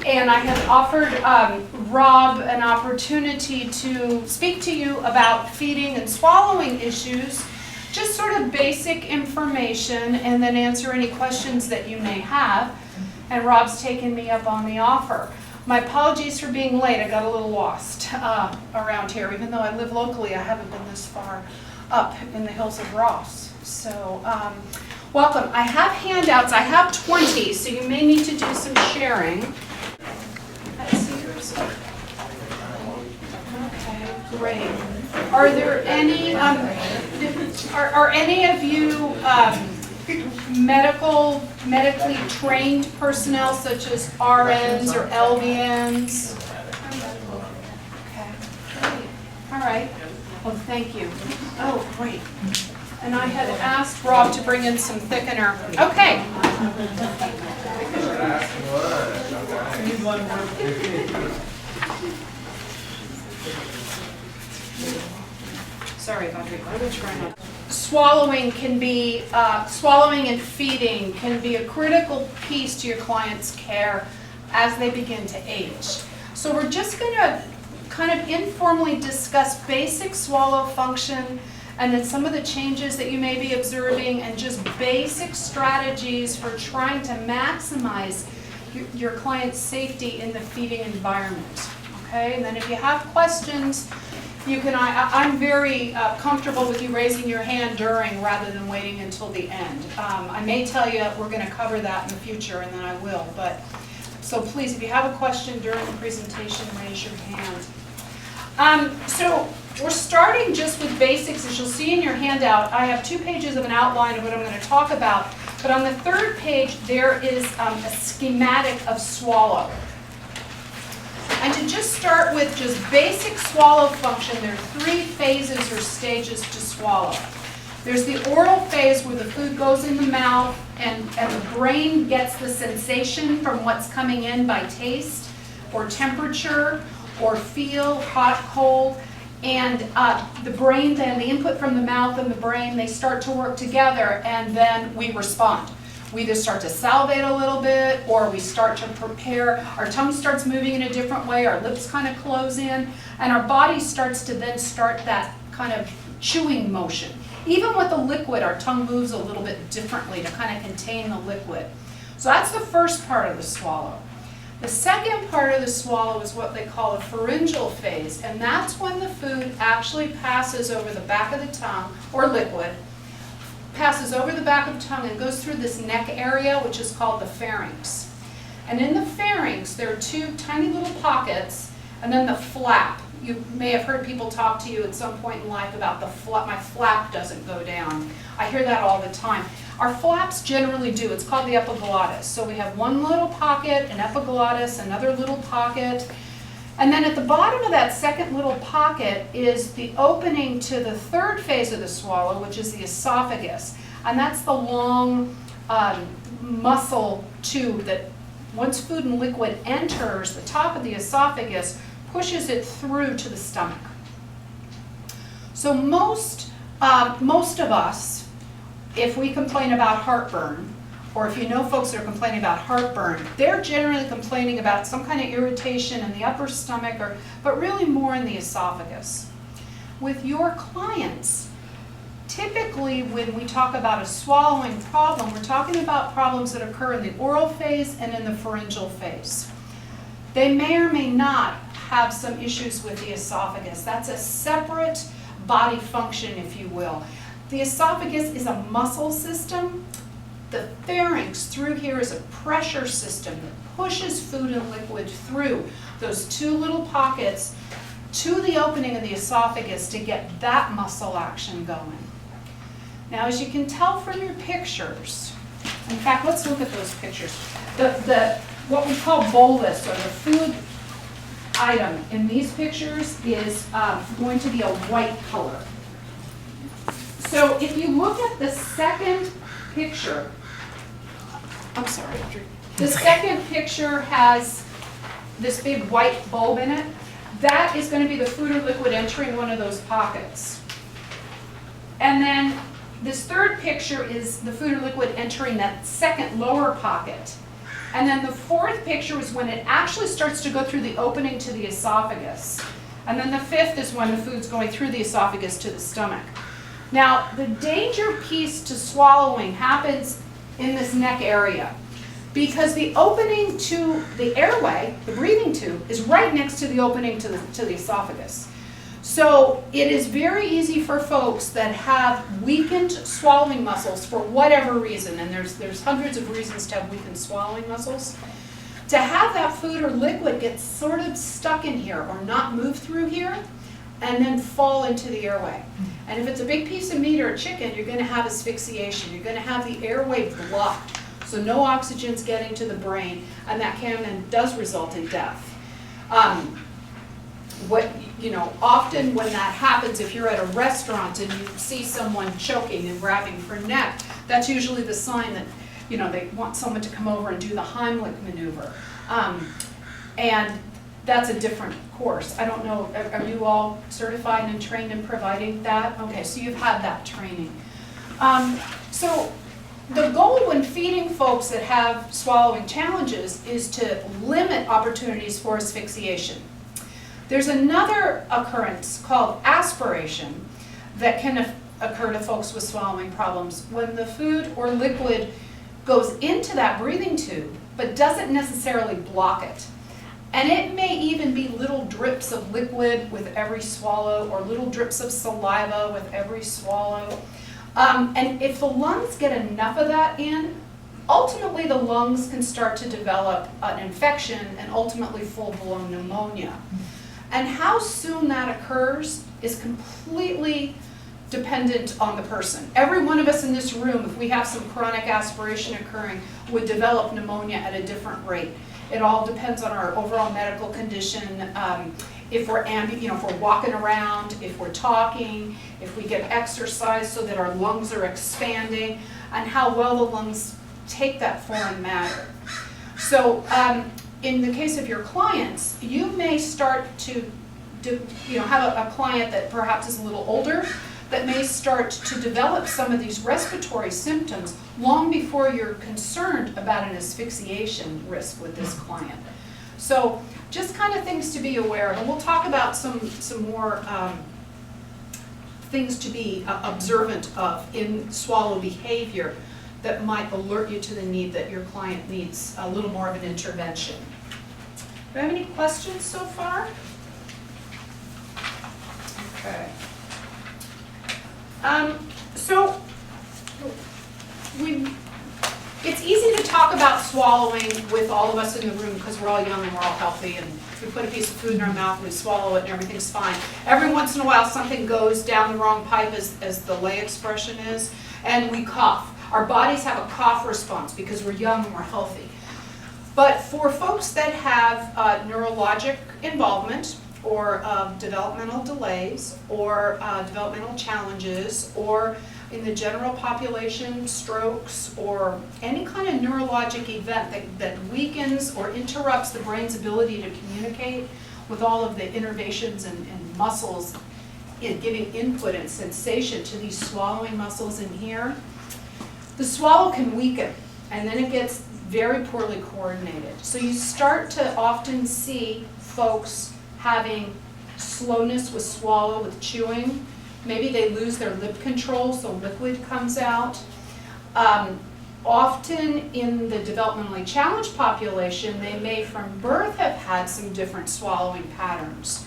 And I had offered Rob an opportunity to speak to you about feeding and swallowing issues, just sort of basic information, and then answer any questions that you may have. And Rob's taken me up on the offer. My apologies for being late. I got a little lost around here. Even though I live locally, I haven't been this far up in the hills of Ross. So welcome. I have handouts. I have 20, so you may need to do some sharing. Let's see yours. Okay, great. Are there any, are any of you medically trained personnel such as RNs or LVNs? Okay, great. All right. Well, thank you. Oh, great. And I had asked Rob to bring in some thickener. Okay. Sorry, Audrey. I will try not. Swallowing can be, swallowing and feeding can be a critical piece to your client's care as they begin to age. So we're just going to kind of informally discuss basic swallow function and then some of the changes that you may be observing and just basic strategies for trying to maximize your client's safety in the feeding environment. Okay, and then if you have questions, you can, I'm very comfortable with you raising your hand during rather than waiting until the end. I may tell you we're going to cover that in the future, and then I will. But so please, if you have a question during the presentation, raise your hand. So we're starting just with basics. As you'll see in your handout, I have 2 pages of an outline of what I'm going to talk about. But on the 3rd page, there is a schematic of swallow. And to just start with just basic swallow function, there are 3 phases or stages to swallow. There's the oral phase where the food goes in the mouth and the brain gets the sensation from what's coming in by taste or temperature or feel, hot, cold. And the brain then, the input from the mouth and the brain, they start to work together, and then we respond. We either start to salivate a little bit, or we start to prepare, our tongue starts moving in a different way, our lips kind of close in, and our body starts to then start that kind of chewing motion. Even with the liquid, our tongue moves a little bit differently to kind of contain the liquid. So that's the first part of the swallow. The second part of the swallow is what they call a pharyngeal phase, and that's when the food actually passes over the back of the tongue, or liquid, passes over the back of the tongue and goes through this neck area, which is called the pharynx. And in the pharynx, there are 2 tiny little pockets, and then the flap. You may have heard people talk to you at some point in life about the flap. My flap doesn't go down. I hear that all the time. Our flaps generally do. It's called the epiglottis. So we have 1 little pocket, an epiglottis, another little pocket. And then at the bottom of that second little pocket is the opening to the 3rd phase of the swallow, which is the esophagus. And that's the long muscle tube that once food and liquid enters the top of the esophagus, pushes it through to the stomach. So most of us, if we complain about heartburn, or if you know folks that are complaining about heartburn, they're generally complaining about some kind of irritation in the upper stomach, but really more in the esophagus. With your clients, typically when we talk about a swallowing problem, we're talking about problems that occur in the oral phase and in the pharyngeal phase. They may or may not have some issues with the esophagus. That's a separate body function, if you will. The esophagus is a muscle system. The pharynx through here is a pressure system that pushes food and liquid through those 2 little pockets to the opening of the esophagus to get that muscle action going. Now, as you can tell from your pictures, in fact, let's look at those pictures. What we call bolus, or the food item in these pictures, is going to be a white color. So if you look at the second picture, I'm sorry, the second picture has this big white bulb in it. That is going to be the food or liquid entering one of those pockets. And then this 3rd picture is the food or liquid entering that second lower pocket. And then the fourth picture is when it actually starts to go through the opening to the esophagus. And then the fifth is when the food's going through the esophagus to the stomach. Now, the danger piece to swallowing happens in this neck area, because the opening to the airway, the breathing tube, is right next to the opening to the esophagus. So it is very easy for folks that have weakened swallowing muscles for whatever reason, and there's hundreds of reasons to have weakened swallowing muscles, to have that food or liquid get sort of stuck in here or not move through here and then fall into the airway. And if it's a big piece of meat or a chicken, you're going to have asphyxiation. You're going to have the airway blocked, so no oxygen's getting to the brain, and that can and does result in death. Often when that happens, if you're at a restaurant and you see someone choking and grabbing for neck, that's usually the sign that, they want someone to come over and do the Heimlich maneuver. And that's a different course. I don't know, are you all certified and trained in providing that? Okay, so you've had that training. So the goal when feeding folks that have swallowing challenges is to limit opportunities for asphyxiation. There's another occurrence called aspiration that can occur to folks with swallowing problems when the food or liquid goes into that breathing tube but doesn't necessarily block it. And it may even be little drips of liquid with every swallow or little drips of saliva with every swallow. And if the lungs get enough of that in, ultimately the lungs can start to develop an infection and ultimately full-blown pneumonia. And how soon that occurs is completely dependent on the person. Every one of us in this room, if we have some chronic aspiration occurring, would develop pneumonia at a different rate. It all depends on our overall medical condition, if we're if we're walking around, if we're talking, if we get exercise so that our lungs are expanding, and how well the lungs take that foreign matter. So in the case of your clients, you may start to have a client that perhaps is a little older that may start to develop some of these respiratory symptoms long before you're concerned about an asphyxiation risk with this client. So just kind of things to be aware of, and we'll talk about some more things to be observant of in swallow behavior that might alert you to the need that your client needs a little more of an intervention. Do I have any questions so far? Okay. It's easy to talk about swallowing with all of us in the room because we're all young and we're all healthy, and we put a piece of food in our mouth and we swallow it and everything's fine. Every once in a while something goes down the wrong pipe, as the lay expression is, and we cough. Our bodies have a cough response because we're young and we're healthy. But for folks that have neurologic involvement, or developmental delays, or developmental challenges, or in the general population, strokes, or any kind of neurologic event that weakens or interrupts the brain's ability to communicate with all of the innervations and muscles in giving input and sensation to these swallowing muscles in here, the swallow can weaken, and then it gets very poorly coordinated. So you start to often see folks having slowness with swallow, with chewing. Maybe they lose their lip control, so liquid comes out. Often in the developmentally challenged population, they may from birth have had some different swallowing patterns.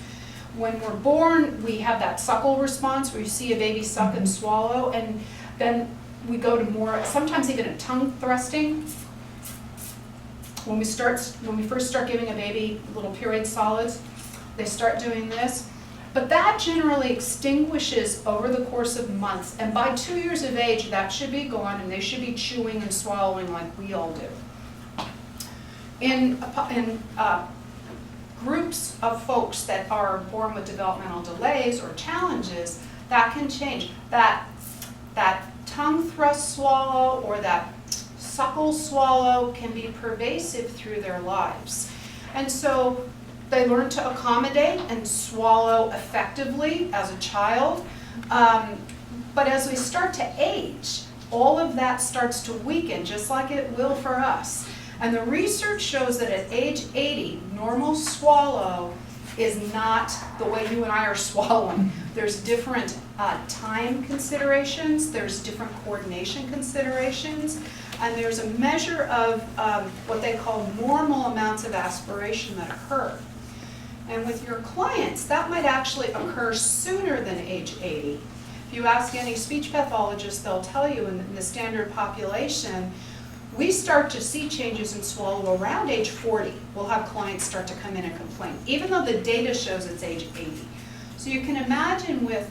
When we're born, we have that suckle response where you see a baby suck and swallow, and then we go to more, sometimes even a tongue thrusting. When we first start giving a baby little period solids, they start doing this. But that generally extinguishes over the course of months, and by 2 years of age that should be gone and they should be chewing and swallowing like we all do. In groups of folks that are born with developmental delays or challenges, that can change. That tongue thrust swallow or that suckle swallow can be pervasive through their lives. And so they learn to accommodate and swallow effectively as a child. But as we start to age, all of that starts to weaken, just like it will for us. And the research shows that at age 80, normal swallow is not the way you and I are swallowing. There's different time considerations, there's different coordination considerations, and there's a measure of what they call normal amounts of aspiration that occur. And with your clients, that might actually occur sooner than age 80. If you ask any speech pathologist, they'll tell you in the standard population, we start to see changes in swallow around age 40. We'll have clients start to come in and complain, even though the data shows it's age 80. So you can imagine with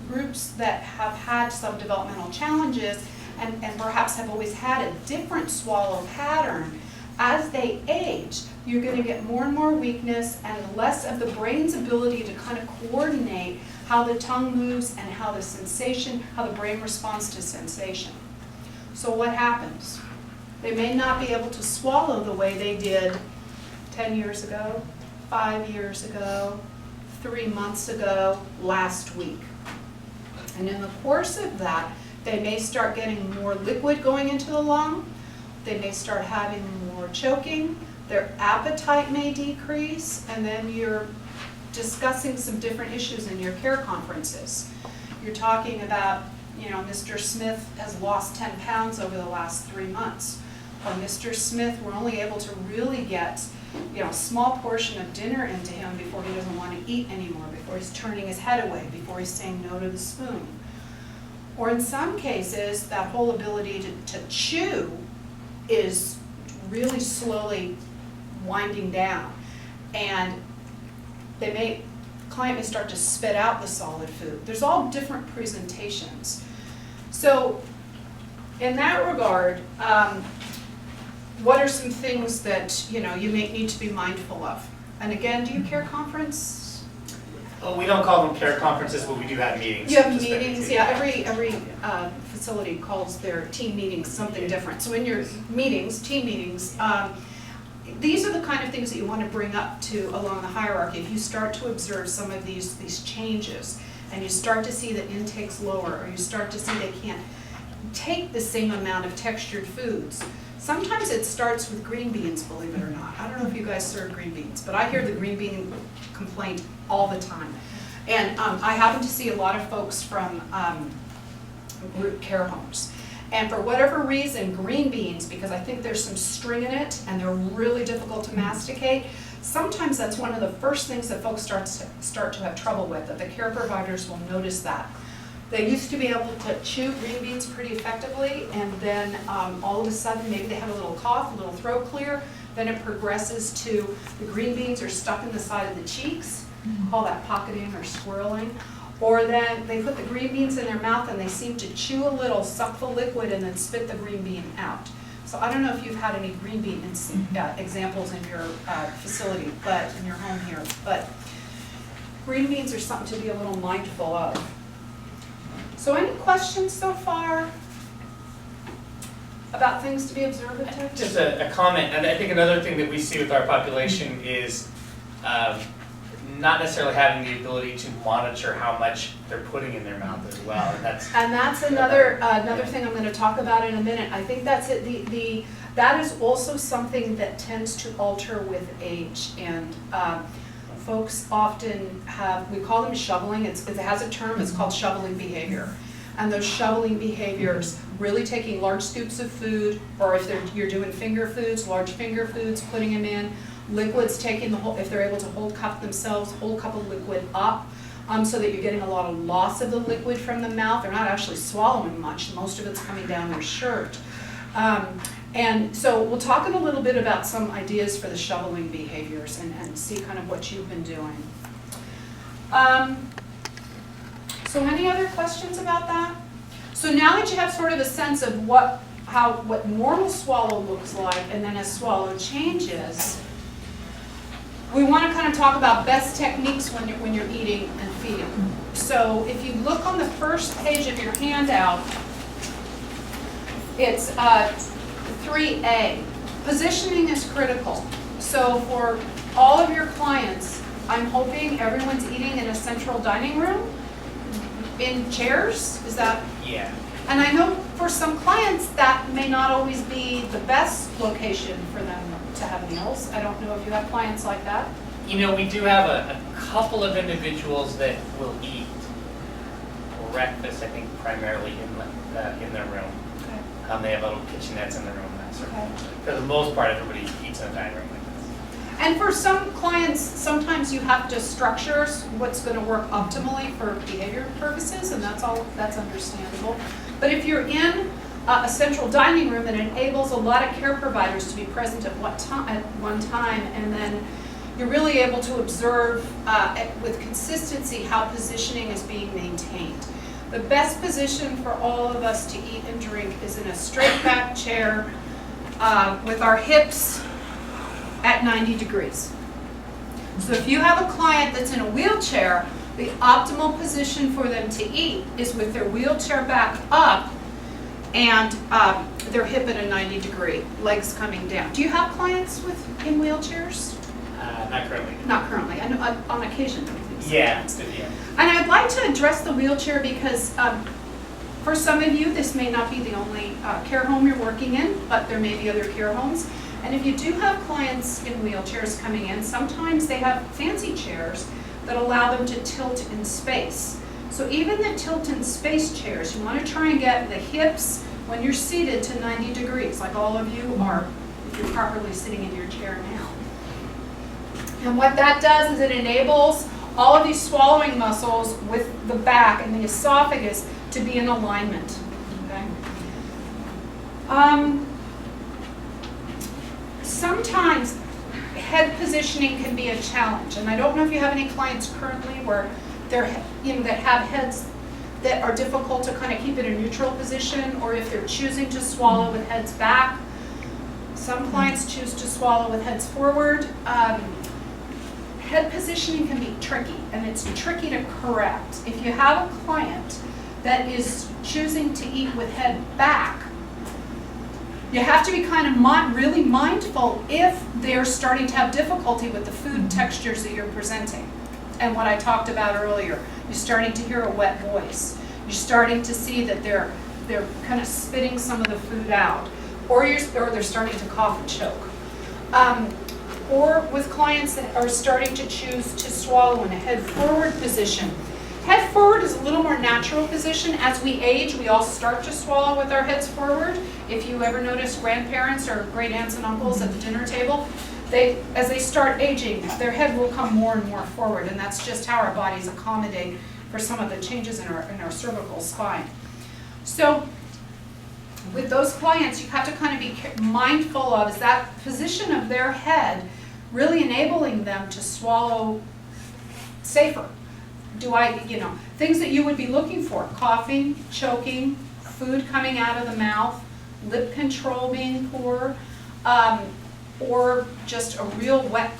groups that have had some developmental challenges and perhaps have always had a different swallow pattern, as they age, you're going to get more and more weakness and less of the brain's ability to kind of coordinate how the tongue moves and how the brain responds to sensation. So what happens? They may not be able to swallow the way they did 10 years ago, 5 years ago, 3 months ago, last week. And in the course of that, they may start getting more liquid going into the lung, they may start having more choking, their appetite may decrease, and then you're discussing some different issues in your care conferences. You're talking about, Mr. Smith has lost 10 pounds over the last 3 months. Or Mr. Smith, we're only able to really get, a small portion of dinner into him before he doesn't want to eat anymore, before he's turning his head away, before he's saying no to the spoon. Or in some cases, that whole ability to chew is really slowly winding down. And client may start to spit out the solid food. There's all different presentations. So in that regard, what are some things that you may need to be mindful of? And again, do you care conference? Well, we don't call them care conferences, but we do have meetings. You have meetings, yeah. Every facility calls their team meetings something different. So in your meetings, team meetings, these are the kind of things that you want to bring up along the hierarchy. If you start to observe some of these changes, and you start to see that intake's lower, or you start to see they can't take the same amount of textured foods. Sometimes it starts with green beans, believe it or not. I don't know if you guys serve green beans, but I hear the green bean complaint all the time. And I happen to see a lot of folks from group care homes. And for whatever reason, green beans, because I think there's some string in it and they're really difficult to masticate, sometimes that's one of the first things that folks start to have trouble with, that the care providers will notice that. They used to be able to chew green beans pretty effectively, and then all of a sudden maybe they have a little cough, a little throat clear, then it progresses to the green beans are stuck in the side of the cheeks, call that pocketing or swirling, or then they put the green beans in their mouth and they seem to chew a little, suck the liquid, and then spit the green bean out. So I don't know if you've had any green bean examples in your facility, but in your home here, but green beans are something to be a little mindful of. So any questions so far about things to be observant? Just a comment, and I think another thing that we see with our population is not necessarily having the ability to monitor how much they're putting in their mouth as well, and that's another thing I'm going to talk about in a minute. I think that's it. That is also something that tends to alter with age, and folks often have, we call them shoveling. It has a term. It's called shoveling behavior. And those shoveling behaviors, really taking large scoops of food, or if you're doing finger foods, large finger foods, putting them in. Liquids, taking the whole, if they're able to hold cup themselves, whole cup of liquid up, so that you're getting a lot of loss of the liquid from the mouth. They're not actually swallowing much. Most of it's coming down their shirt. And so we'll talk a little bit about some ideas for the shoveling behaviors and see kind of what you've been doing. So any other questions about that? So now that you have sort of a sense of what normal swallow looks like, and then as swallow changes, we want to kind of talk about best techniques when you're eating and feeding. So if you look on the first page of your handout, it's 3A. Positioning is critical. So for all of your clients, I'm hoping everyone's eating in a central dining room in chairs. Is that? Yeah. And I know for some clients, that may not always be the best location for them to have meals. I don't know if you have clients like that. You know, we do have a couple of individuals that will eat breakfast, I think primarily in their room. Okay. They have little kitchenettes in their room, that sort of Okay. thing. For the most part, everybody eats in a dining room like this. And for some clients, sometimes you have to structure what's going to work optimally for behavior purposes, and that's understandable. But if you're in a central dining room that enables a lot of care providers to be present at one time, and then you're really able to observe with consistency how positioning is being maintained. The best position for all of us to eat and drink is in a straight back chair with our hips at 90 degrees. So if you have a client that's in a wheelchair, the optimal position for them to eat is with their wheelchair back up and their hip at a 90 degree, legs coming down. Do you have clients in wheelchairs? Not currently. Not currently, I know, on occasion. Yeah. And I'd like to address the wheelchair because for some of you, this may not be the only care home you're working in, but there may be other care homes. And if you do have clients in wheelchairs coming in, sometimes they have fancy chairs that allow them to tilt in space. So even the tilt in space chairs, you want to try and get the hips when you're seated to 90 degrees, like all of you are if you're properly sitting in your chair now. And what that does is it enables all of these swallowing muscles with the back and the esophagus to be in alignment. Okay? Sometimes head positioning can be a challenge, and I don't know if you have any clients currently where they're, that have heads that are difficult to kind of keep in a neutral position, or if they're choosing to swallow with heads back. Some clients choose to swallow with heads forward. Head positioning can be tricky, and it's tricky to correct. If you have a client that is choosing to eat with head back, you have to be kind of really mindful if they're starting to have difficulty with the food textures that you're presenting. And what I talked about earlier, you're starting to hear a wet voice. You're starting to see that they're kind of spitting some of the food out, or they're starting to cough and choke. Or with clients that are starting to choose to swallow in a head forward position. Head forward is a little more natural position. As we age, we all start to swallow with our heads forward. If you ever notice grandparents or great aunts and uncles at the dinner table, as they start aging, their head will come more and more forward, and that's just how our bodies accommodate for some of the changes in our cervical spine. So with those clients, you have to kind of be mindful of, is that position of their head really enabling them to swallow safer? Things that you would be looking for: coughing, choking, food coming out of the mouth, lip control being poor, or just a real wet